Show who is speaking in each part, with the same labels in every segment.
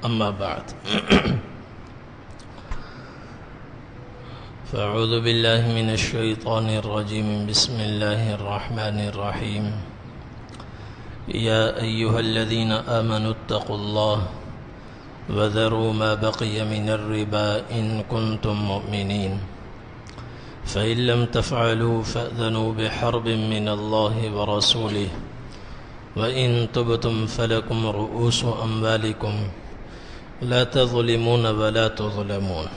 Speaker 1: أما بعد فأعوذ بالله من الشيطان الرجيم بسم الله الرحمن الرحيم يا أيها الذين آمنوا اتقوا الله وذروا ما بقي من الربا إن كنتم مؤمنين فإن لم تفعلوا فأذنوا بحرب من الله ورسوله وإن تبتم فلكم رؤوس أموالكم لا تظلمون ولا تظلمون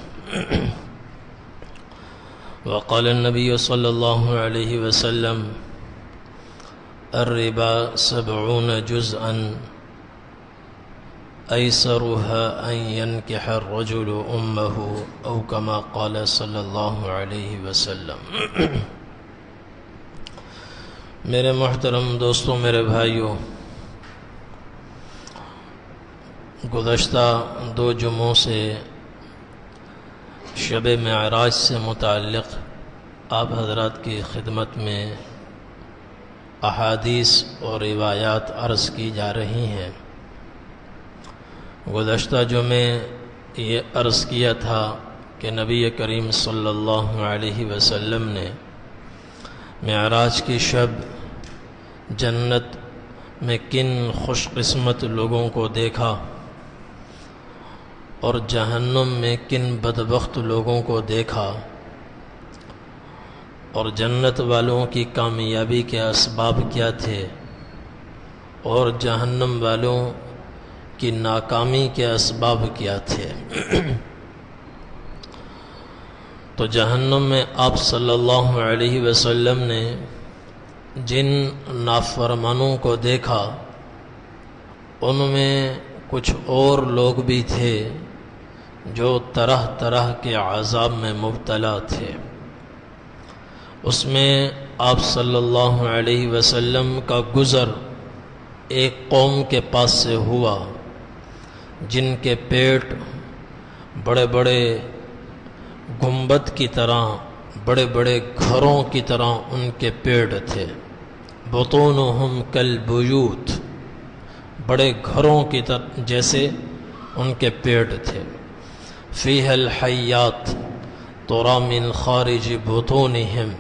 Speaker 1: وقال النبي صلى الله عليه وسلم الربا 70 جزءا أيسرها أن ينكح الرجل أمه أو كما قال صلى الله عليه وسلم۔ میرے محترم دوستوں، میرے بھائیوں، گزشتہ 2 جمعوں سے شب معراج سے متعلق آپ حضرات کی خدمت میں احادیث اور روایات عرض کی جا رہی ہیں۔ گزشتہ جمعے یہ عرض کیا تھا کہ نبی کریم صلی اللہ علیہ وسلم نے معراج کی شب جنت میں کن خوش قسمت لوگوں کو دیکھا اور جہنم میں کن بدبخت لوگوں کو دیکھا، اور جنت والوں کی کامیابی کے اسباب کیا تھے اور جہنم والوں کی ناکامی کے اسباب کیا تھے۔ تو جہنم میں آپ صلی اللہ علیہ وسلم نے جن نافرمانوں کو دیکھا، ان میں کچھ اور لوگ بھی تھے جو طرح طرح کے عذاب میں مبتلا تھے۔ اس میں آپ صلی اللہ علیہ وسلم کا گزر ایک قوم کے پاس سے ہوا جن کے پیٹ بڑے بڑے گنبد کی طرح، بڑے بڑے گھروں کی طرح ان کے پیٹ تھے۔ بطونہم کالبیوت، بڑے گھروں کی طرح جیسے ان کے پیٹ تھے۔ فیہ الحیات تری من خارج بطونہم،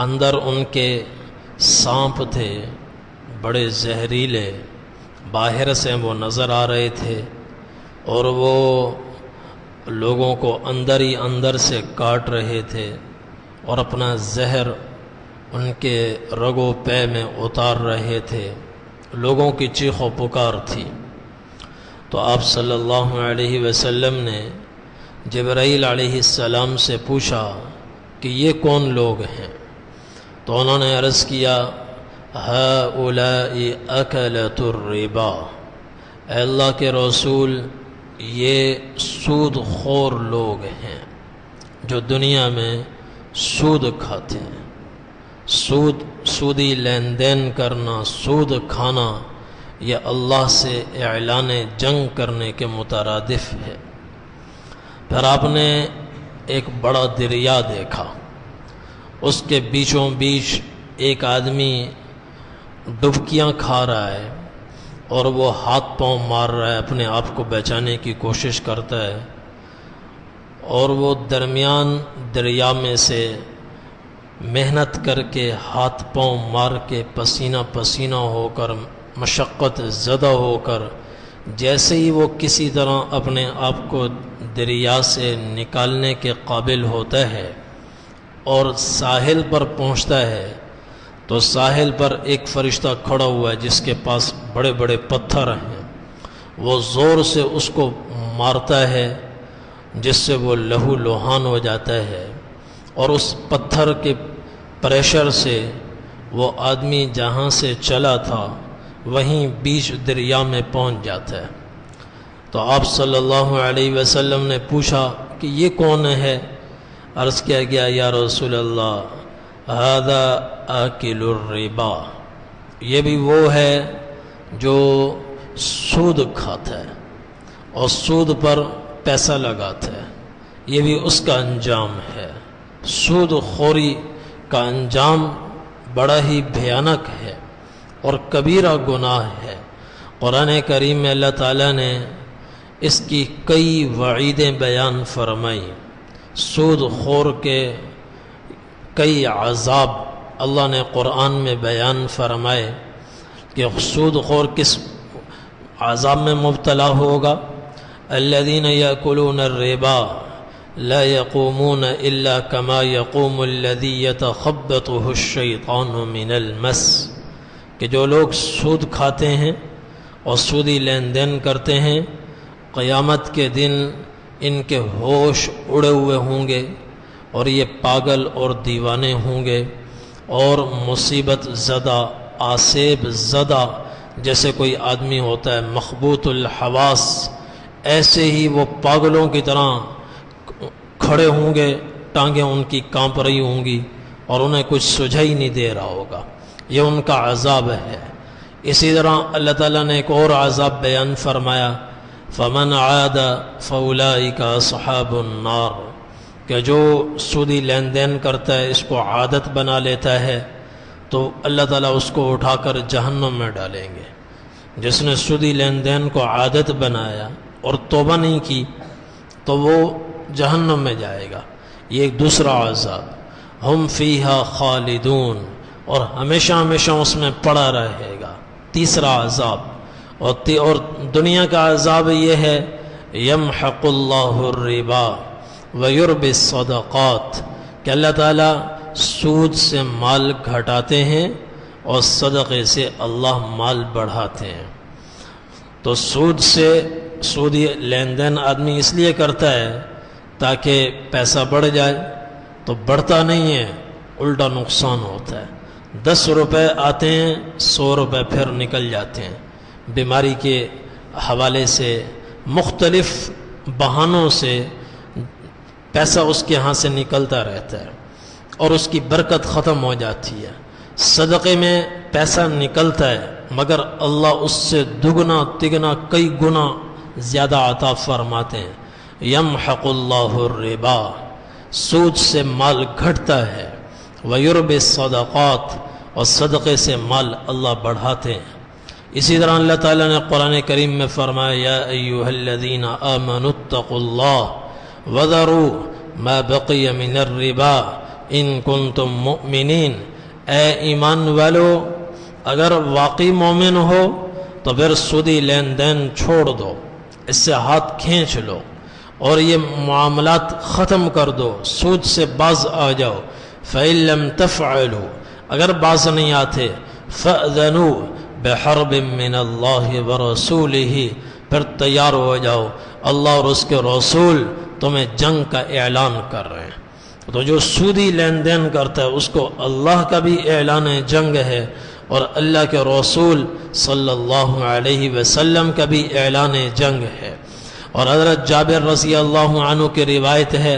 Speaker 1: اندر ان کے سانپ تھے بڑے زہریلے، باہر سے وہ نظر آ رہے تھے اور وہ لوگوں کو اندر ہی اندر سے کاٹ رہے تھے اور اپنا زہر ان کے رگ و پے میں اتار رہے تھے۔ لوگوں کی چیخ و پکار تھی۔ تو آپ صلی اللہ علیہ وسلم نے جبرائیل علیہ السلام سے پوچھا کہ یہ کون لوگ ہیں؟ تو انہوں نے عرض کیا ہؤلاء اکلۃ الربا، اے اللہ کے رسول، یہ سود خور لوگ ہیں جو دنیا میں سود کھاتے ہیں۔ سودی لین دین کرنا، سود کھانا، یہ اللہ سے اعلان جنگ کرنے کے مترادف ہے۔ پھر آپ نے ایک بڑا دریا دیکھا، اس کے بیچوں بیچ ایک آدمی ڈبکیاں کھا رہا ہے اور وہ ہاتھ پاؤں مار رہا ہے، اپنے آپ کو بچانے کی کوشش کرتا ہے، اور وہ درمیان دریا میں سے محنت کر کے ہاتھ پاؤں مار کے پسینہ پسینہ ہو کر، مشقت زدہ ہو کر، جیسے ہی وہ کسی طرح اپنے آپ کو دریا سے نکالنے کے قابل ہوتا ہے اور ساحل پر پہنچتا ہے، تو ساحل پر ایک فرشتہ کھڑا ہوا ہے جس کے پاس بڑے بڑے پتھر ہیں۔ وہ زور سے اس کو مارتا ہے جس سے وہ لہو لوہان ہو جاتا ہے، اور اس پتھر کے پریشر سے وہ آدمی جہاں سے چلا تھا وہیں بیچ دریا میں پہنچ جاتا ہے۔ تو آپ صلی اللہ علیہ وسلم نے پوچھا کہ یہ کون ہے؟ عرض کیا گیا یا رسول اللہ ھذا آکل الربا، یہ بھی وہ ہے جو سود کھاتا ہے اور سود پر پیسہ لگاتا ہے، یہ بھی اس کا انجام ہے۔ سود خوری کا انجام بڑا ہی بھیانک ہے اور کبیرہ گناہ ہے۔ قرآن کریم میں اللہ تعالیٰ نے اس کی کئی وعیدیں بیان فرمائیں، سود خور کے کئی عذاب اللہ نے قرآن میں بیان فرمائے کہ سود خور کس عذاب میں مبتلا ہوگا۔ الذین یأکلون الربا لا یقومون الا کما یقوم الذی یتخبطہ الشیطان من المس، کہ جو لوگ سود کھاتے ہیں اور سودی لین دین کرتے ہیں، قیامت کے دن ان کے ہوش اڑے ہوئے ہوں گے اور یہ پاگل اور دیوانے ہوں گے اور مصیبت زدہ، آسیب زدہ، جیسے کوئی آدمی ہوتا ہے مخبوط الحواس، ایسے ہی وہ پاگلوں کی طرح کھڑے ہوں گے، ٹانگیں ان کی کانپ رہی ہوں گی اور انہیں کچھ سجھائی نہیں دے رہا ہوگا۔ یہ ان کا عذاب ہے۔ اسی طرح اللہ تعالیٰ نے ایک اور عذاب بیان فرمایا، فمن عاد فاولئک اصحاب النار، کہ جو سودی لین دین کرتا ہے، اس کو عادت بنا لیتا ہے، تو اللہ تعالیٰ اس کو اٹھا کر جہنم میں ڈالیں گے۔ جس نے سودی لین دین کو عادت بنایا اور توبہ نہیں کی تو وہ جہنم میں جائے گا۔ یہ ایک دوسرا عذاب، ہم فیہا خالدون، اور ہمیشہ ہمیشہ اس میں پڑا رہے گا، تیسرا عذاب۔ اور دنیا کا عذاب یہ ہے، یمحق اللہ الربا ویربی الصدقات، کہ اللہ تعالیٰ سود سے مال گھٹاتے ہیں اور صدقے سے اللہ مال بڑھاتے ہیں۔ تو سودی لین دین آدمی اس لیے کرتا ہے تاکہ پیسہ بڑھ جائے، تو بڑھتا نہیں ہے، الٹا نقصان ہوتا ہے۔ 10 روپے آتے ہیں، 100 روپے پھر نکل جاتے ہیں، بیماری کے حوالے سے، مختلف بہانوں سے پیسہ اس کے ہاں سے نکلتا رہتا ہے اور اس کی برکت ختم ہو جاتی ہے۔ صدقے میں پیسہ نکلتا ہے مگر اللہ اس سے دگنا تگنا کئی گنا زیادہ عطا فرماتے ہیں۔ یمحق اللہ الربا، سود سے مال گھٹتا ہے، ویربی الصدقات، اور صدقے سے مال اللہ بڑھاتے ہیں۔ اسی طرح اللہ تعالیٰ نے قرآن کریم میں فرمایا، یا ایھا الذین آمنوا اتقوا اللہ وذروا ما بقی من الربا ان کنتم مؤمنین، اے ایمان والو اگر واقعی مومن ہو تو پھر سودی لین دین چھوڑ دو، اس سے ہاتھ کھینچ لو اور یہ معاملات ختم کر دو، سود سے باز آ جاؤ۔ فَإِن لَّمْ تَفْعَلُوا، اگر باز نہیں آتے، فَأْذَنُوا بِحَرْبٍ مِّنَ اللَّهِ وَرَسُولِهِ، پھر تیار ہو جاؤ، اللہ اور اس کے رسول تمہیں جنگ کا اعلان کر رہے ہیں۔ تو جو سودی لین دین کرتا ہے اس کو اللہ کا بھی اعلان جنگ ہے اور اللہ کے رسول صلی اللہ علیہ وسلم کا بھی اعلان جنگ ہے۔ اور حضرت جابر رضی اللہ عنہ کی روایت ہے،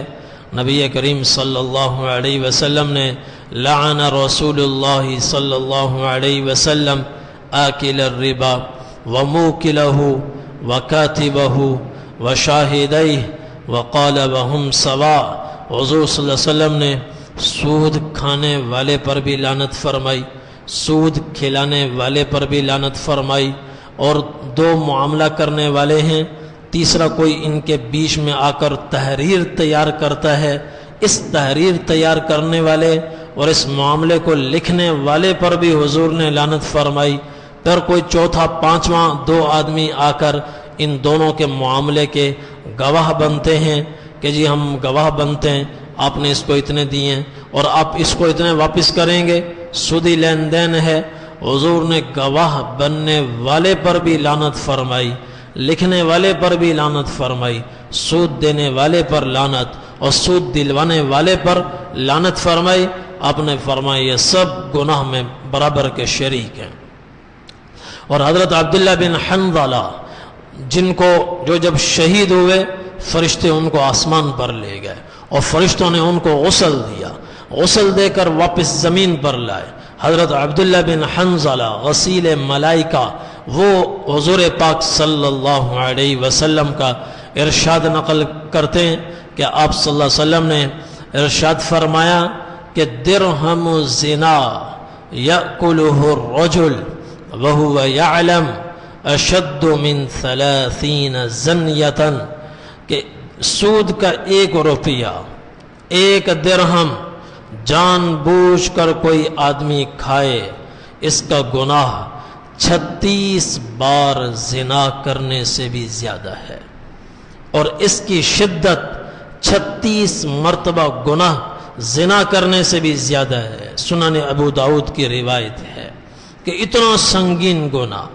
Speaker 1: نبی کریم صلی اللہ علیہ وسلم نے لعن رسول اللہ صلی اللہ علیہ وسلم آکل الربا وموکلہ وکاتبہ وشاہدیہ وقال وہم سواء، حضور صلی اللہ علیہ وسلم نے سود کھانے والے پر بھی لعنت فرمائی، سود کھلانے والے پر بھی لعنت فرمائی، اور دو معاملہ کرنے والے ہیں، تیسرا کوئی ان کے بیچ میں آ کر تحریر تیار کرتا ہے، اس تحریر تیار کرنے والے اور اس معاملے کو لکھنے والے پر بھی حضور نے لعنت فرمائی۔ پھر کوئی چوتھا پانچواں دو آدمی آ کر ان دونوں کے معاملے کے گواہ بنتے ہیں کہ جی ہم گواہ بنتے ہیں، آپ نے اس کو اتنے دیے ہیں اور آپ اس کو اتنے واپس کریں گے، سودی لین دین ہے۔ حضور نے گواہ بننے والے پر بھی لعنت فرمائی، لکھنے والے پر بھی لعنت فرمائی، سود دینے والے پر لعنت اور سود دلوانے والے پر لعنت فرمائی۔ آپ نے فرمایا یہ سب گناہ میں برابر کے شریک ہیں۔ اور حضرت عبداللہ بن حنظلہ جن کو جو جب شہید ہوئے، فرشتے ان کو آسمان پر لے گئے اور فرشتوں نے ان کو غسل دیا، غسل دے کر واپس زمین پر لائے۔ حضرت عبداللہ بن حنظلہ غسیل ملائکہ، وہ حضور پاک صلی اللہ علیہ وسلم کا ارشاد نقل کرتے ہیں کہ آپ صلی اللہ علیہ وسلم نے ارشاد فرمایا کہ درہم الزنا یأکلہ الرجل وہو یعلم اشد من 30 زنیتن، کہ سود کا 1 روپیہ 1 درہم جان بوجھ کر کوئی آدمی کھائے، اس کا گناہ 36 بار زنا کرنے سے بھی زیادہ ہے، اور اس کی شدت 36 مرتبہ گناہ زنا کرنے سے بھی زیادہ ہے۔ سنن ابو داؤد کی روایت ہے کہ اتنا سنگین گناہ۔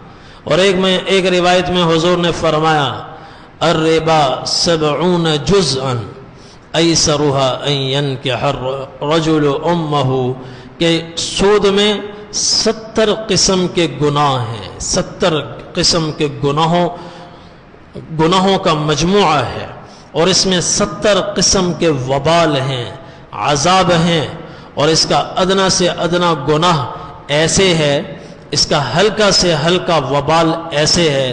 Speaker 1: اور ایک روایت میں حضور نے فرمایا الربا 70 جزءا ایسرها ان ينكح الرجل امه، کہ سود میں 70 قسم کے گناہ ہیں، 70 قسم کے گناہوں کا مجموعہ ہے، اور اس میں 70 قسم کے وبال ہیں، عذاب ہیں، اور اس کا ادنا سے ادنا گناہ ایسے ہے، اس کا ہلکا سے ہلکا وبال ایسے ہے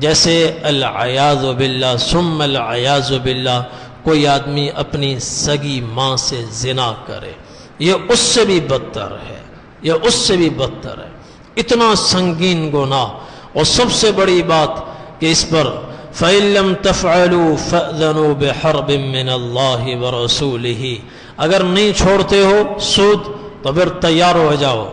Speaker 1: جیسے العیاذ باللہ ثم العیاذ باللہ کوئی آدمی اپنی سگی ماں سے زنا کرے، یہ اس سے بھی بدتر ہے، یہ اس سے بھی بدتر ہے، اتنا سنگین گناہ۔ اور سب سے بڑی بات کہ اس پر فَإِن لَّمْ تَفْعَلُوا فَأْذَنُوا بِحَرْبٍ مِّنَ اللَّهِ وَرَسُولِهِ، اگر نہیں چھوڑتے ہو سود تو پھر تیار ہو جاؤ،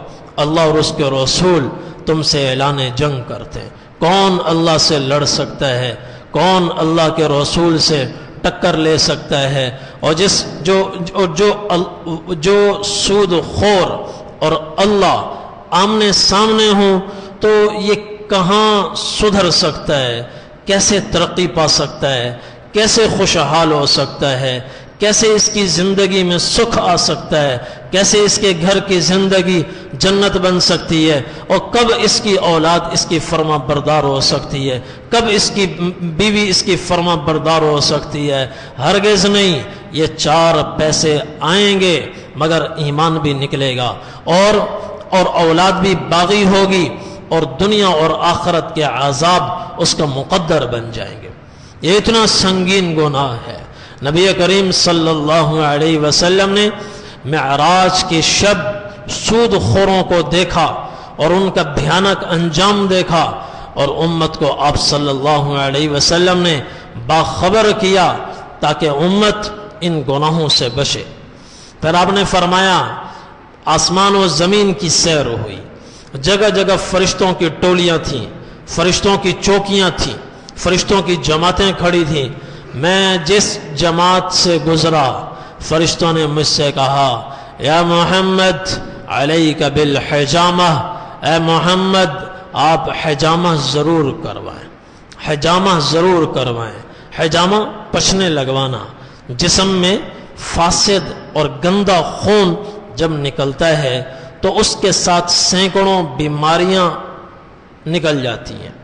Speaker 1: اللہ اور اس کے رسول تم سے اعلان جنگ کرتے ہیں۔ کون اللہ سے لڑ سکتا ہے؟ کون اللہ کے رسول سے ٹکر لے سکتا ہے؟ اور جو سود خور اور اللہ آمنے سامنے ہوں تو یہ کہاں سدھر سکتا ہے؟ کیسے ترقی پا سکتا ہے؟ کیسے خوشحال ہو سکتا ہے؟ کیسے اس کی زندگی میں سکھ آ سکتا ہے؟ کیسے اس کے گھر کی زندگی جنت بن سکتی ہے؟ اور کب اس کی اولاد اس کی فرما بردار ہو سکتی ہے؟ کب اس کی بیوی اس کی فرما بردار ہو سکتی ہے؟ ہرگز نہیں۔ یہ 4 پیسے آئیں گے مگر ایمان بھی نکلے گا، اور اولاد بھی باغی ہوگی، اور دنیا اور آخرت کے عذاب اس کا مقدر بن جائیں گے۔ یہ اتنا سنگین گناہ ہے۔ نبی کریم صلی اللہ علیہ وسلم نے معراج کی شب سود خوروں کو دیکھا اور ان کا بھیانک انجام دیکھا، اور امت کو آپ صلی اللہ علیہ وسلم نے باخبر کیا تاکہ امت ان گناہوں سے بچے۔ پھر آپ نے فرمایا آسمان و زمین کی سیر ہوئی، جگہ جگہ فرشتوں کی ٹولیاں تھیں، فرشتوں کی چوکیاں تھیں، فرشتوں کی جماعتیں کھڑی تھیں۔ میں جس جماعت سے گزرا فرشتوں نے مجھ سے کہا یا محمد علیک بالحجامہ، اے محمد آپ حجامہ ضرور کروائیں، حجامہ ضرور کروائیں۔ حجامہ پچھنے لگوانا، جسم میں فاسد اور گندا خون جب نکلتا ہے تو اس کے ساتھ سینکڑوں بیماریاں نکل جاتی ہیں۔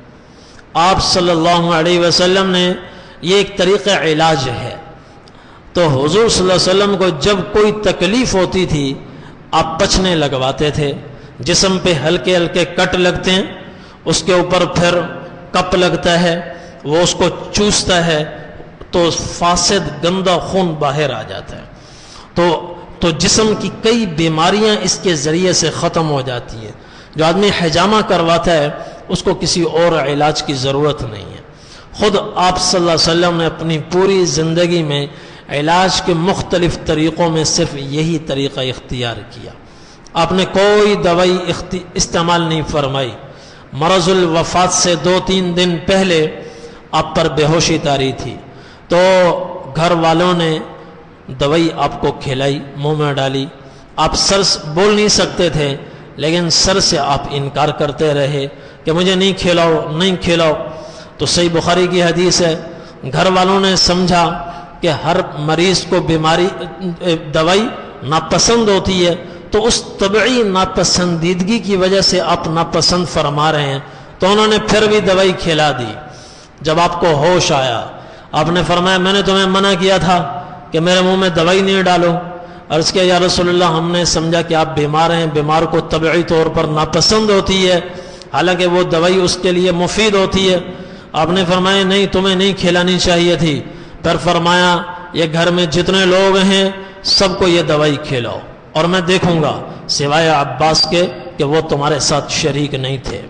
Speaker 1: آپ صلی اللہ علیہ وسلم نے یہ ایک طریقہ علاج ہے، تو حضور صلی اللہ علیہ وسلم کو جب کوئی تکلیف ہوتی تھی آپ پچھنے لگواتے تھے، جسم پہ ہلکے ہلکے کٹ لگتے ہیں، اس کے اوپر پھر کپ لگتا ہے، وہ اس کو چوستا ہے تو فاسد گندا خون باہر آ جاتا ہے، تو جسم کی کئی بیماریاں اس کے ذریعے سے ختم ہو جاتی ہیں۔ جو آدمی حجامہ کرواتا ہے اس کو کسی اور علاج کی ضرورت نہیں ہے۔ خود آپ صلی اللہ علیہ وسلم نے اپنی پوری زندگی میں علاج کے مختلف طریقوں میں صرف یہی طریقہ اختیار کیا۔ آپ نے کوئی دوائی استعمال نہیں فرمائی۔ مرض الوفات سے 2-3 دن پہلے آپ پر بے ہوشی طاری تھی، تو گھر والوں نے دوائی آپ کو کھلائی، منہ میں ڈالی، آپ سر بول نہیں سکتے تھے لیکن سر سے آپ انکار کرتے رہے کہ مجھے نہیں کھلاؤ نہیں کھلاؤ۔ تو صحیح بخاری کی حدیث ہے، گھر والوں نے سمجھا کہ ہر مریض کو دوائی ناپسند ہوتی ہے، تو اس طبعی ناپسندیدگی کی وجہ سے آپ ناپسند فرما رہے ہیں، تو انہوں نے پھر بھی دوائی کھلا دی۔ جب آپ کو ہوش آیا آپ نے فرمایا میں نے تمہیں منع کیا تھا کہ میرے منہ میں دوائی نہیں ڈالو۔ عرض کیا یا رسول اللہ ہم نے سمجھا کہ آپ بیمار ہیں، بیمار کو طبعی طور پر ناپسند ہوتی ہے، حالانکہ وہ دوائی اس کے لیے مفید ہوتی ہے۔ آپ نے فرمایا نہیں تمہیں نہیں کھلانی چاہیے تھی۔ پھر فرمایا یہ گھر میں جتنے لوگ ہیں سب کو یہ دوائی کھلاؤ، اور میں دیکھوں گا سوائے عباس کے کہ وہ تمہارے ساتھ شریک نہیں تھے۔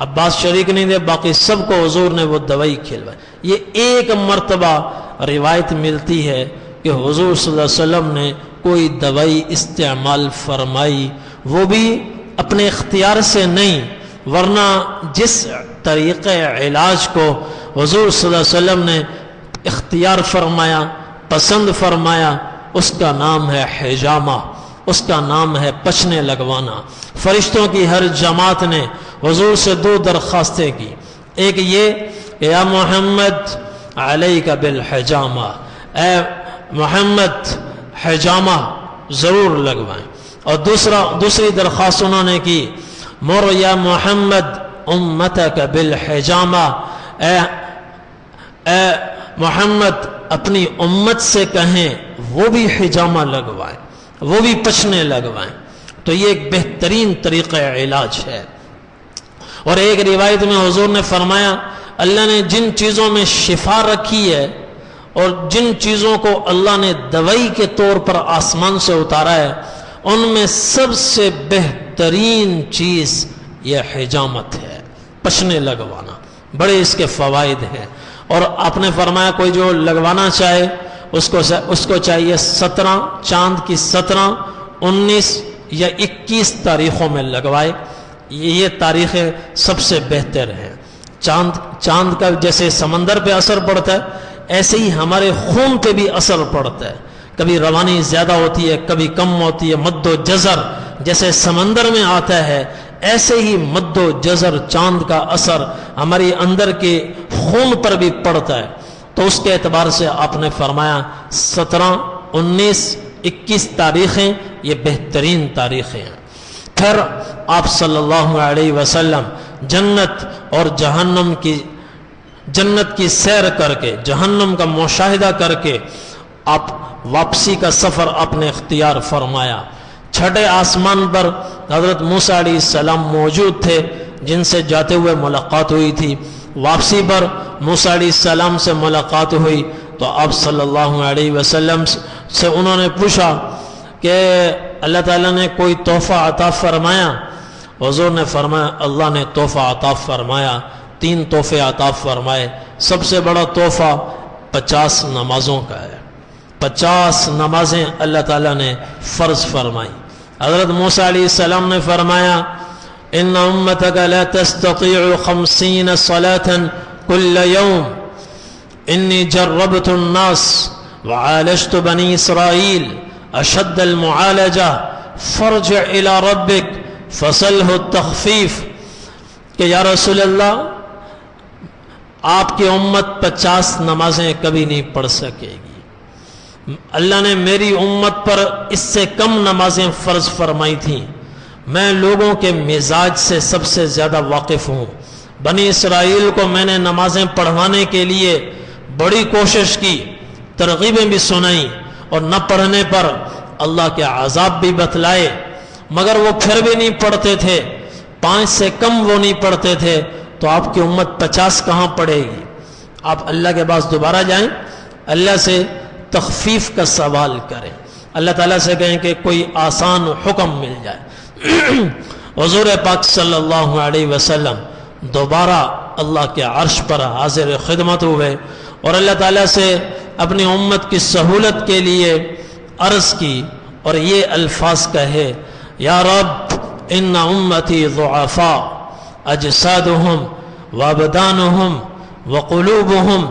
Speaker 1: عباس شریک نہیں تھے، باقی سب کو حضور نے وہ دوائی کھلوائی۔ یہ ایک مرتبہ روایت ملتی ہے کہ حضور صلی اللہ علیہ وسلم نے کوئی دوائی استعمال فرمائی، وہ بھی اپنے اختیار سے نہیں، ورنہ جس طریقے علاج کو حضور صلی اللہ علیہ وسلم نے اختیار فرمایا، پسند فرمایا، اس کا نام ہے حجامہ، اس کا نام ہے پچنے لگوانا۔ فرشتوں کی ہر جماعت نے حضور سے 2 درخواستیں کی، ایک یہ کہ یا محمد علیک بالحجامہ، اے محمد حجامہ ضرور لگوائیں، اور دوسری درخواست انہوں نے کی مر یا محمد امتک بالحجامہ، اے محمد اپنی امت سے کہیں وہ بھی حجامہ لگوائیں، وہ بھی پچنے لگوائیں۔ تو یہ ایک بہترین طریقہ علاج ہے۔ اور ایک روایت میں حضور نے فرمایا اللہ نے جن چیزوں میں شفا رکھی ہے اور جن چیزوں کو اللہ نے دوائی کے طور پر آسمان سے اتارا ہے، ان میں سب سے بہترین چیز یہ حجامت ہے، پچنے لگوانا۔ بڑے اس کے فوائد ہیں۔ اور آپ نے فرمایا کوئی جو لگوانا چاہے اس کو چاہیے 17 چاند کی 17، 19 یا 21 تاریخوں میں لگوائے۔ یہ تاریخیں سب سے بہتر ہیں۔ چاند کا جیسے سمندر پہ اثر پڑتا ہے، ایسے ہی ہمارے خون پہ بھی اثر پڑتا ہے، کبھی روانی زیادہ ہوتی ہے، کبھی کم ہوتی ہے۔ مد و جزر جیسے سمندر میں آتا ہے، ایسے ہی مد و جزر چاند کا اثر ہماری اندر کے خون پر بھی پڑتا ہے۔ تو اس کے اعتبار سے آپ نے فرمایا 17، 19، 21 تاریخیں یہ بہترین تاریخیں ہیں۔ پھر آپ صلی اللہ علیہ وسلم جنت اور جنت کی سیر کر کے، جہنم کا مشاہدہ کر کے آپ واپسی کا سفر آپ نے اختیار فرمایا۔ 6 آسمان پر حضرت موسیٰ علیہ السلام موجود تھے، جن سے جاتے ہوئے ملاقات ہوئی تھی۔ واپسی پر موسیٰ علیہ السلام سے ملاقات ہوئی تو آپ صلی اللہ علیہ وسلم سے انہوں نے پوچھا کہ اللہ تعالیٰ نے کوئی تحفہ عطا فرمایا؟ حضور نے فرمایا اللہ نے تحفہ عطا فرمایا، 3 تحفے عطا فرمائے۔ سب سے بڑا تحفہ 50 نمازوں کا ہے، 50 نمازیں اللہ تعالیٰ نے فرض فرمائی۔ حضرت موسیٰ علیہ السلام نے فرمایا ان امتک لا تستطيع 50 صلاة كل يوم انی جربت الناس وعالجت بنی اسرائیل اشد المعالجہ فرجع الى ربک فصلہ التخفیف، کہ یا رسول اللہ آپ کی امت 50 نمازیں کبھی نہیں پڑھ سکے گی، اللہ نے میری امت پر اس سے کم نمازیں فرض فرمائی تھیں۔ میں لوگوں کے مزاج سے سب سے زیادہ واقف ہوں۔ بنی اسرائیل کو میں نے نمازیں پڑھوانے کے لیے بڑی کوشش کی، ترغیبیں بھی سنائی، اور نہ پڑھنے پر اللہ کے عذاب بھی بتلائے، مگر وہ پھر بھی نہیں پڑھتے تھے، 5 سے کم وہ نہیں پڑھتے تھے۔ تو آپ کی امت 50 کہاں پڑھے گی؟ آپ اللہ کے پاس دوبارہ جائیں، اللہ سے تخفیف کا سوال کریں، اللہ تعالیٰ سے کہیں کہ کوئی آسان حکم مل جائے۔ حضور پاک صلی اللہ علیہ وسلم دوبارہ اللہ کے عرش پر حاضر خدمت ہوئے اور اللہ تعالیٰ سے اپنی امت کی سہولت کے لیے عرض کی، اور یہ الفاظ کہے یا رب ان امتی ضعفاء اجسادهم وابدانهم وقلوبهم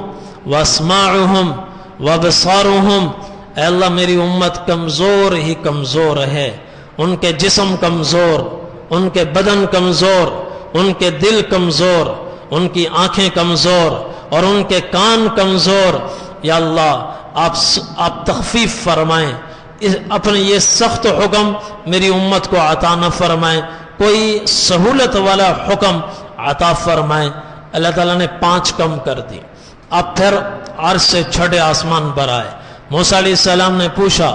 Speaker 1: واسماعهم وابصارهم، اے اللہ میری امت کمزور ہی کمزور ہے، ان کے جسم کمزور، ان کے بدن کمزور، ان کے دل کمزور، ان کی آنکھیں کمزور اور ان کے کان کمزور۔ یا اللہ آپ تخفیف فرمائیں، اپنے یہ سخت حکم میری امت کو عطا نہ فرمائیں، کوئی سہولت والا حکم عطا فرمائیں۔ اللہ تعالیٰ نے 5 کم کر دی۔ اب پھر عرش سے 6 آسمان پر آئے۔ موسیٰ علیہ السلام نے پوچھا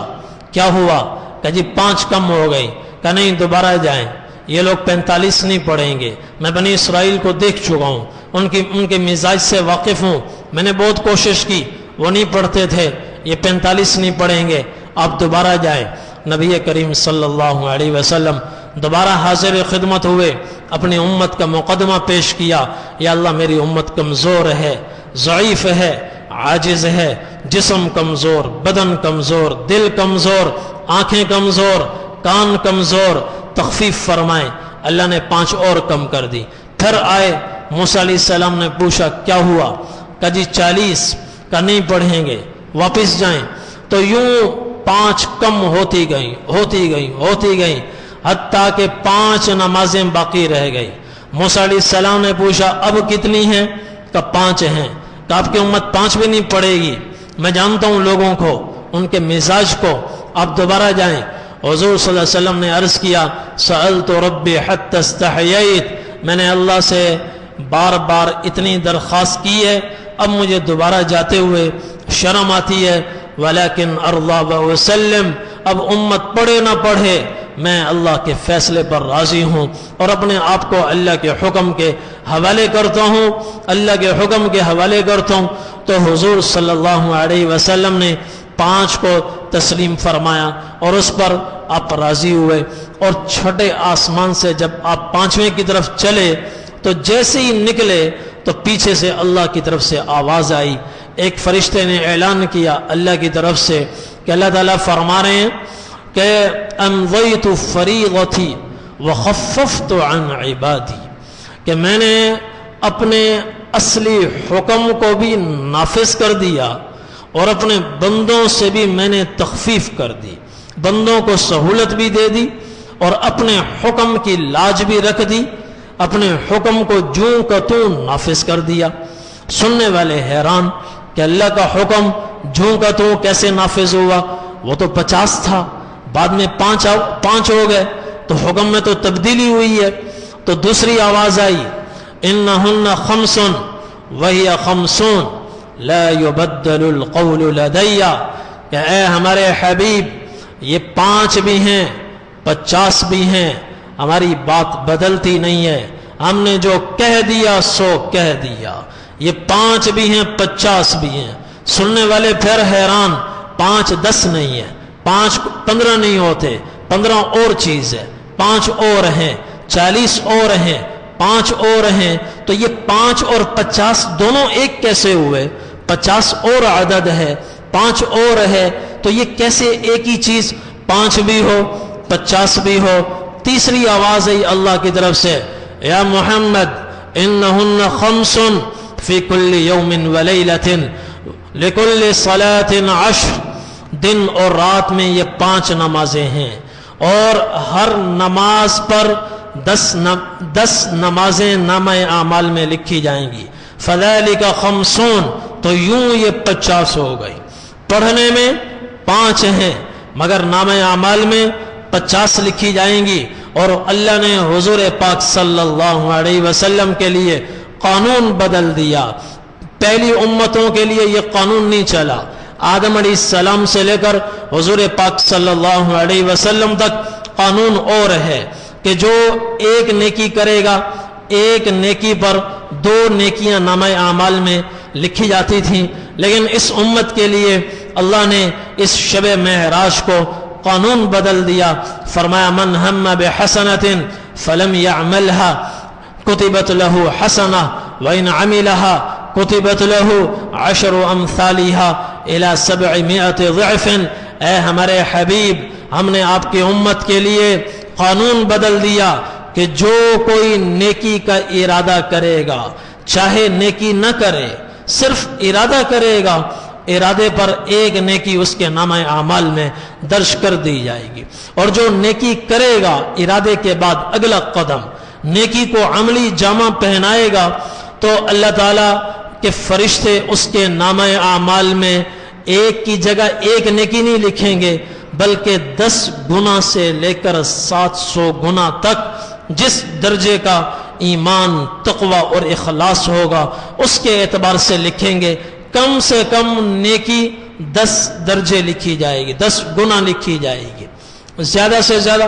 Speaker 1: کیا ہوا؟ کہ جی 5 کم ہو گئی۔ کہ نہیں دوبارہ جائیں، یہ لوگ 45 نہیں پڑھیں گے، میں بنی اسرائیل کو دیکھ چکا ہوں، ان کے مزاج سے واقف ہوں، میں نے بہت کوشش کی، وہ نہیں پڑھتے تھے، یہ 45 نہیں پڑھیں گے، آپ دوبارہ جائیں۔ نبی کریم صلی اللہ علیہ وسلم دوبارہ حاضر خدمت ہوئے، اپنی امت کا مقدمہ پیش کیا، یا اللہ میری امت کمزور ہے، ضعیف ہے، عاجز ہے، جسم کمزور، بدن کمزور، دل کمزور، آنکھیں کمزور، کان کمزور، تخفیف فرمائے۔ اللہ نے 5 اور کم کر دی۔ پھر آئے موسیٰ علیہ السلام نے پوچھا کیا ہوا؟ کہا جی 40 کا نہیں پڑھیں گے، واپس جائیں۔ تو یوں 5 کم ہوتی گئیں حتیٰ کہ 5 نمازیں باقی رہ گئی۔ موسیٰ علیہ السلام نے پوچھا اب کتنی ہیں؟ کہا 5 ہیں۔ کہ آپ کی امت 5 بھی نہیں پڑھے گی، میں جانتا ہوں لوگوں کو، ان کے مزاج کو، آپ دوبارہ جائیں۔ حضور صلی اللہ علیہ وسلم نے عرض کیا سألت ربی حتی استحییت، میں نے اللہ سے بار بار اتنی درخواست کی ہے، اب مجھے دوبارہ جاتے ہوئے شرم آتی ہے، ولیکن ارضی وسلم، اب امت پڑھے نہ پڑھے میں اللہ کے فیصلے پر راضی ہوں اور اپنے آپ کو اللہ کے حکم کے حوالے کرتا ہوں، اللہ کے حکم کے حوالے کرتا ہوں۔ تو حضور صلی اللہ علیہ وسلم نے 5 کو تسلیم فرمایا اور اس پر آپ راضی ہوئے، اور چھٹے آسمان سے جب آپ 5ویں کی طرف چلے تو جیسے ہی نکلے تو پیچھے سے اللہ کی طرف سے آواز آئی، ایک فرشتے نے اعلان کیا اللہ کی طرف سے کہ اللہ تعالیٰ فرما رہے ہیں کہ امضیت فریضتی وخففت عن عبادی، کہ میں نے اپنے اصلی حکم کو بھی نافذ کر دیا اور اپنے بندوں سے بھی میں نے تخفیف کر دی، بندوں کو سہولت بھی دے دی اور اپنے حکم کی لاج بھی رکھ دی، اپنے حکم کو جوں کا توں نافذ کر دیا۔ سننے والے حیران کہ اللہ کا حکم جوں کا توں کیسے نافذ ہوا؟ وہ تو 50 تھا، بعد میں 5 ہو گئے، تو حکم میں تو تبدیلی ہوئی ہے۔ تو دوسری آواز آئی انہن 5 وہی 50 لا يبدل القول لدی، کہ اے ہمارے حبیب یہ 5 بھی ہیں 50 بھی ہیں، ہماری بات بدلتی نہیں ہے، ہم نے جو کہہ دیا سو کہہ دیا، یہ 5 بھی ہیں 50 بھی ہیں۔ سننے والے پھر حیران، 5 10 نہیں ہے، 5 15 نہیں ہوتے، 15 اور چیز ہے، 5 اور ہیں، 40 اور ہیں، 5 اور ہیں، تو یہ 5 اور 50 دونوں ایک کیسے ہوئے؟ 50 اور عدد ہے، 5 اور ہے، تو یہ کیسے ایک ہی چیز 5 بھی ہو 50 بھی ہو؟ تیسری آواز ہے اللہ کی طرف سے یا محمد انہن 5 فی کل یوم ولیلۃ لکل صلاۃ 10، دن اور رات میں یہ 5 نمازیں ہیں اور ہر نماز پر 10 نمازیں نامہ اعمال میں لکھی جائیں گی، فذلک 50، تو یوں یہ 50 ہو گئی۔ پڑھنے میں 5 ہیں مگر نامہ اعمال میں 50 لکھی جائیں گی، اور اللہ نے حضور پاک صلی اللہ علیہ وسلم کے لیے قانون بدل دیا۔ پہلی امتوں کے لیے یہ قانون نہیں چلا، آدم علیہ السلام سے لے کر حضور پاک صلی اللہ علیہ وسلم تک قانون اور ہے کہ جو ایک نیکی کرے گا، ایک نیکی پر 2 نیکیاں نامہ اعمال میں لکھی جاتی تھیں، لیکن اس امت کے لیے اللہ نے اس شب معراج کو قانون بدل دیا، فرمایا من ہم بحسنۃ فلم يعملها كتبت له حسنہ وإن عملها كتبت له 10 أمثالها إلى 700 ضعف۔ اے ہمارے حبیب، ہم نے آپ کی امت کے لیے قانون بدل دیا کہ جو کوئی نیکی کا ارادہ کرے گا، چاہے نیکی نہ کرے، صرف ارادہ کرے گا، ارادے پر ایک نیکی اس کے نامہ اعمال میں درج کر دی جائے گی، اور جو نیکی کرے گا ارادے کے بعد اگلا قدم نیکی کو عملی جامہ پہنائے گا، تو اللہ تعالیٰ کے فرشتے اس کے نامہ اعمال میں ایک کی جگہ ایک نیکی نہیں لکھیں گے، بلکہ 10 گنا سے لے کر 700 گنا تک جس درجے کا ایمان، تقوی اور اخلاص ہوگا اس کے اعتبار سے لکھیں گے۔ کم سے کم نیکی 10 درجے لکھی جائے گی، 10 گنا لکھی جائے گی، زیادہ سے زیادہ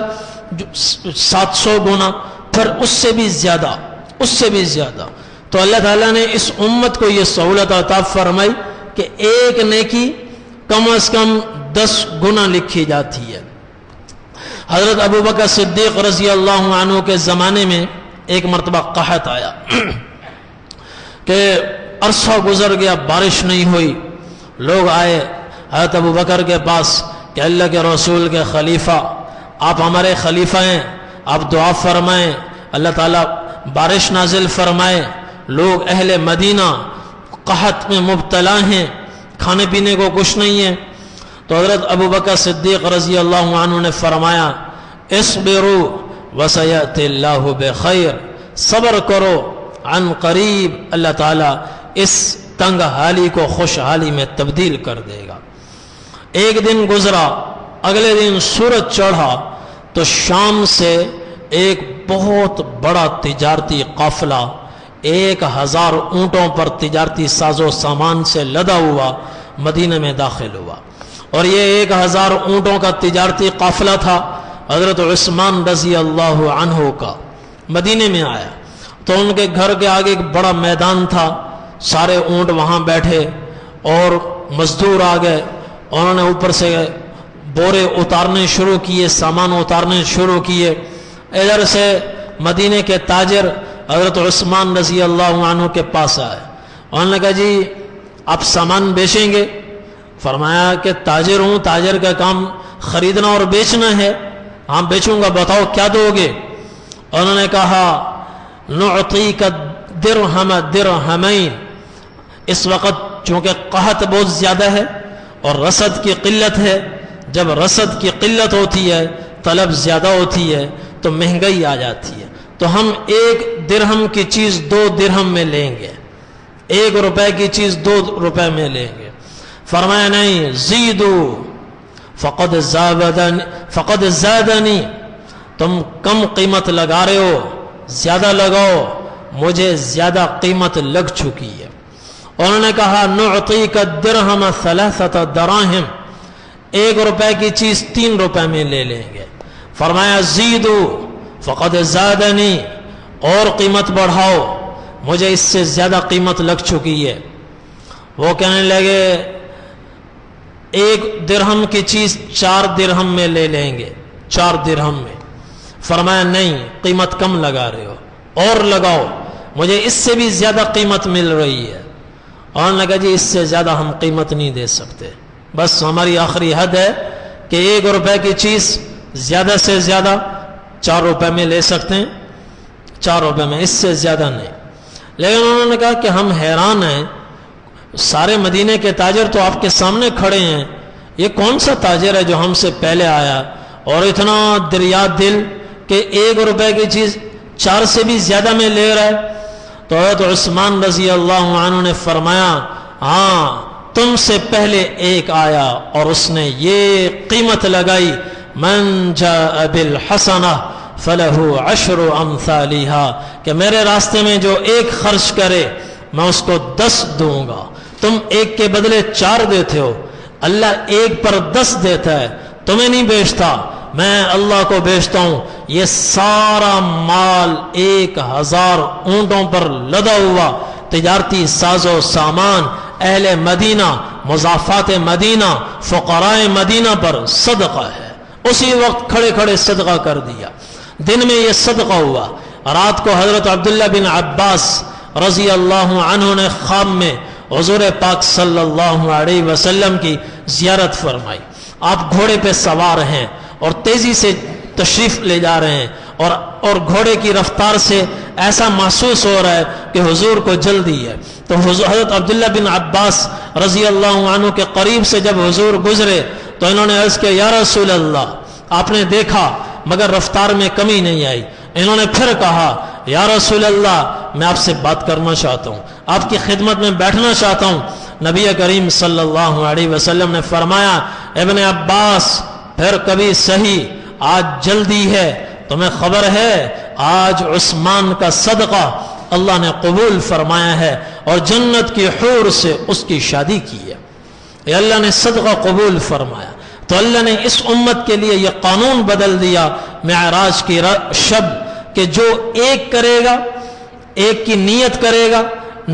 Speaker 1: 700 گنا، پھر اس سے بھی زیادہ، اس سے بھی زیادہ۔ تو اللہ تعالیٰ نے اس امت کو یہ سہولت عطا فرمائی کہ ایک نیکی کم از کم 10 گنا لکھی جاتی ہے۔ حضرت ابو بکر صدیق رضی اللہ عنہ کے زمانے میں ایک مرتبہ قحط آیا کہ عرصہ گزر گیا، بارش نہیں ہوئی. لوگ آئے حضرت ابو بکر کے پاس کہ اللہ کے رسول کے خلیفہ، آپ ہمارے خلیفہ ہیں، آپ دعا فرمائیں، اللہ تعالیٰ بارش نازل فرمائے. لوگ اہل مدینہ قحط میں مبتلا ہیں، کھانے پینے کو کچھ نہیں ہے. تو حضرت ابو بکر صدیق رضی اللہ عنہ نے فرمایا اصبروا وسیأتی اللہ بخیر، صبر کرو، عن قریب اللہ تعالیٰ اس تنگ حالی کو خوشحالی میں تبدیل کر دے گا. ایک دن گزرا، اگلے دن سورج چڑھا تو شام سے ایک بہت بڑا تجارتی قافلہ 1000 اونٹوں پر تجارتی ساز و سامان سے لدا ہوا مدینہ میں داخل ہوا. اور یہ 1000 اونٹوں کا تجارتی قافلہ تھا حضرت عثمان رضی اللہ عنہ کا. مدینہ میں آیا تو ان کے گھر کے آگے ایک بڑا میدان تھا، سارے اونٹ وہاں بیٹھے اور مزدور آ گئے. انہوں نے اوپر سے بورے اتارنے شروع کیے، سامان اتارنے شروع کیے. ادھر سے مدینہ کے تاجر حضرت عثمان رضی اللہ عنہ کے پاس آئے. انہوں نے کہا جی آپ سامان بیچیں گے؟ فرمایا کہ تاجر ہوں، تاجر کا کام خریدنا اور بیچنا ہے. ہاں بیچوں گا، بتاؤ کیا دو گے؟ انہوں نے کہا نعطیک درہم درہمین. اس وقت چونکہ قحط بہت زیادہ ہے اور رسد کی قلت ہے، جب رسد کی قلت ہوتی ہے، طلب زیادہ ہوتی ہے تو مہنگائی آ جاتی ہے. تو ہم 1 درہم کی چیز 2 درہم میں لیں گے، 1 روپے کی چیز 2 روپے میں لیں گے. فرمایا نہیں، زیدو فقد زادنی، تم کم قیمت لگا رہے ہو، زیادہ لگاؤ، مجھے زیادہ قیمت لگ چکی ہے. انہوں نے کہا نعطیک الدرہم 3 دراہم، 1 روپے کی چیز 3 روپے میں لے لیں گے. فرمایا زیدو فقد زادنی، اور قیمت بڑھاؤ، مجھے اس سے زیادہ قیمت لگ چکی ہے. وہ کہنے لگے 1 درہم کی چیز 4 درہم میں لے لیں گے، 4 درہم میں. فرمایا نہیں، قیمت کم لگا رہے ہو، اور لگاؤ، مجھے اس سے بھی زیادہ قیمت مل رہی ہے. اور نے کہا جی اس سے زیادہ ہم قیمت نہیں دے سکتے، بس ہماری آخری حد ہے کہ 1 روپے کی چیز زیادہ سے زیادہ 4 روپے میں لے سکتے ہیں، 4 روپے میں، اس سے زیادہ نہیں. لیکن انہوں نے کہا کہ ہم حیران ہیں، سارے مدینے کے تاجر تو آپ کے سامنے کھڑے ہیں، یہ کون سا تاجر ہے جو ہم سے پہلے آیا اور اتنا دریا دل کہ 1 روپے کی چیز 4 سے بھی زیادہ میں لے رہا ہے. تو حضرت عثمان رضی اللہ عنہ نے فرمایا ہاں تم سے پہلے ایک آیا اور اس نے یہ قیمت لگائی، من جاء بالحسنہ فلہ 10 امثالہا، کہ میرے راستے میں جو 1 خرچ کرے میں اس کو 10 دوں گا. تم 1 کے بدلے 4 دیتے ہو، اللہ 1 پر 10 دیتا ہے، تمہیں نہیں بیچتا، میں اللہ کو بیچتا ہوں. یہ سارا مال 1000 اونٹوں پر لدا ہوا تجارتی ساز و سامان اہل مدینہ، مضافات مدینہ، فقراء مدینہ پر صدقہ ہے. اسی وقت کھڑے کھڑے صدقہ کر دیا. دن میں یہ صدقہ ہوا. رات کو حضرت عبداللہ بن عباس رضی اللہ عنہ نے خواب میں حضور پاک صلی اللہ علیہ وسلم کی زیارت فرمائی. آپ گھوڑے پہ سوار ہیں اور تیزی سے تشریف لے جا رہے ہیں، اور گھوڑے کی رفتار سے ایسا محسوس ہو رہا ہے کہ حضور کو جلدی ہے. تو حضرت عبداللہ بن عباس رضی اللہ عنہ کے قریب سے جب حضور گزرے تو انہوں نے عرض کیا یا رسول اللہ، آپ نے دیکھا مگر رفتار میں کمی نہیں آئی. انہوں نے پھر کہا یا رسول اللہ میں آپ سے بات کرنا چاہتا ہوں، آپ کی خدمت میں بیٹھنا چاہتا ہوں. نبی کریم صلی اللہ علیہ وسلم نے فرمایا ابن عباس پھر کبھی صحیح، آج جلدی ہے، تمہیں خبر ہے آج عثمان کا صدقہ اللہ نے قبول فرمایا ہے اور جنت کی حور سے اس کی شادی کی ہے. یہ اللہ نے صدقہ قبول فرمایا. تو اللہ نے اس امت کے لیے یہ قانون بدل دیا معراج کی شب کہ جو 1 کرے گا، 1 کی نیت کرے گا